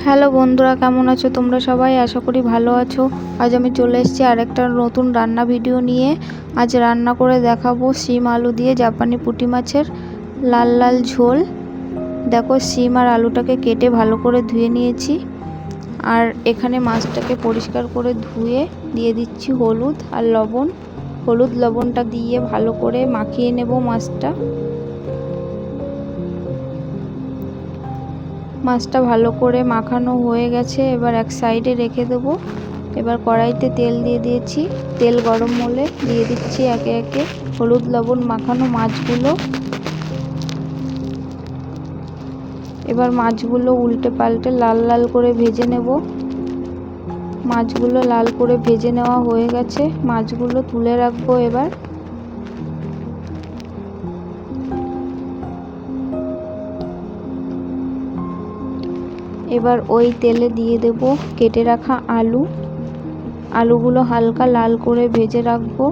Hello বন্ধুরা, কেমন আছো তোমরা সবাই? আশা করি ভালো আছো। আজ আমি চলে এসেছি আরেকটা নতুন রান্না ভিডিও নিয়ে। আজ রান্না করে দেখাবো শিম আলু দিয়ে জাপানি পুঁটি মাছের লাল লাল ঝোল। দেখো, শিম আর আলুটাকে কেটে ভালো করে ধুয়ে নিয়েছি। আর এখানে মাছটাকে পরিষ্কার করে ধুয়ে দিয়ে দিচ্ছি হলুদ আর লবণ। হলুদ লবণটা দিয়ে ভালো করে মাখিয়ে নেব মাছটা। মাছটা ভালো করে মাখানো হয়ে গেছে, এবার এক সাইডে রেখে দেবো। এবার কড়াইতে তেল দিয়ে দিয়েছি। তেল গরম হলে দিয়ে দিচ্ছি একে একে হলুদ লবণ মাখানো মাছগুলো। এবার মাছগুলো উল্টে পাল্টে লাল লাল করে ভেজে নেব। মাছগুলো লাল করে ভেজে নেওয়া হয়ে গেছে, মাছগুলো তুলে রাখবো। এবার ওই তেলে দিয়ে দেব কেটে রাখা আলুগুলো হালকা লাল করে ভেজে রাখবো।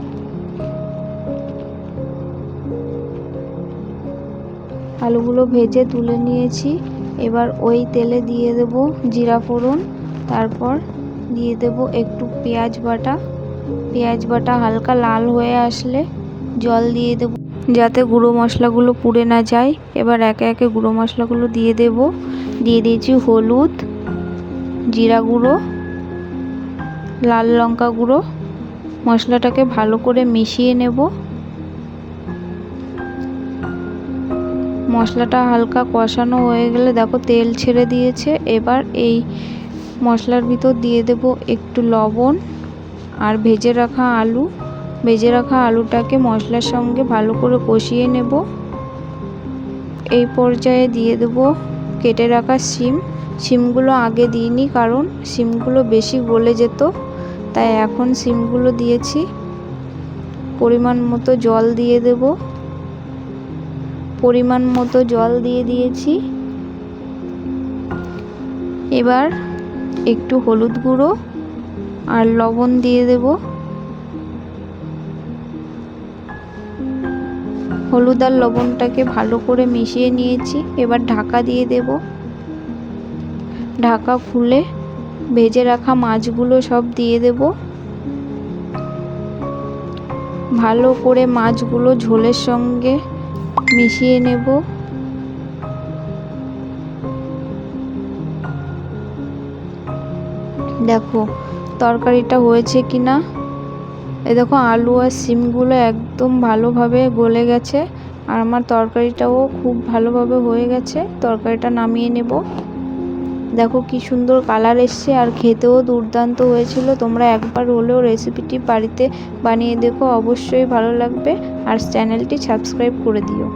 আলুগুলো ভেজে তুলে নিয়েছি। এবার ওই তেলে দিয়ে দেব জিরা ফোড়ন, তারপর দিয়ে দেব একটু পেঁয়াজ বাটা হালকা লাল হয়ে আসলে জল দিয়ে দেব, যাতে গুঁড়ো মশলাগুলো পুড়ে না যায়। এবার একে একে গুঁড়ো মশলাগুলো দিয়ে দেব। দিয়ে দিয়েছি হলুদ, জিরা গুঁড়ো, লাল লঙ্কা গুঁড়ো। মশলাটাকে ভালো করে মিশিয়ে নেব। মশলাটা হালকা কষানো হয়ে গেলে দেখো তেল ছেড়ে দিয়েছে। এবার এই মশলার ভিতর দিয়ে দেব একটু লবণ আর ভেজে রাখা আলুটাকে মশলার সঙ্গে ভালো করে কষিয়ে নেব। এই পর্যায়ে দিয়ে দেব কেটে রাখা শিমগুলো আগে দিইনি, কারণ শিমগুলো বেশি গলে যেত, তাই এখন শিমগুলো দিয়েছি। পরিমাণ মতো জল দিয়ে দেব। পরিমাণ মতো জল দিয়ে দিয়েছি। এবার একটু হলুদ গুঁড়ো আর লবণ দিয়ে দেব। হলুদ আর লবণটাকে ভালো করে মিশিয়ে নিয়েছি। এবার ঢাকা দিয়ে দেব। ঢাকা খুলে ভেজে রাখা মাছগুলো সব দিয়ে দেব। ভালো করে মাছগুলো ঝোলের সঙ্গে মিশিয়ে নেব। দেখো তরকারিটা হয়েছে কিনা। দেখো আলু আর শিমগুলো একদম ভালোভাবে গলে গেছে, আর আমার তরকারিটাও খুব ভালোভাবে হয়ে গেছে। তরকারিটা নামিয়ে নেব। দেখো কি সুন্দর কালার এসছে, আর খেতেও দুর্দান্ত হয়েছিল। তোমরা একবার হলেও রেসিপিটি বাড়িতে বানিয়ে দেখো, অবশ্যই ভালো লাগবে। আর চ্যানেলটি সাবস্ক্রাইব করে দিও।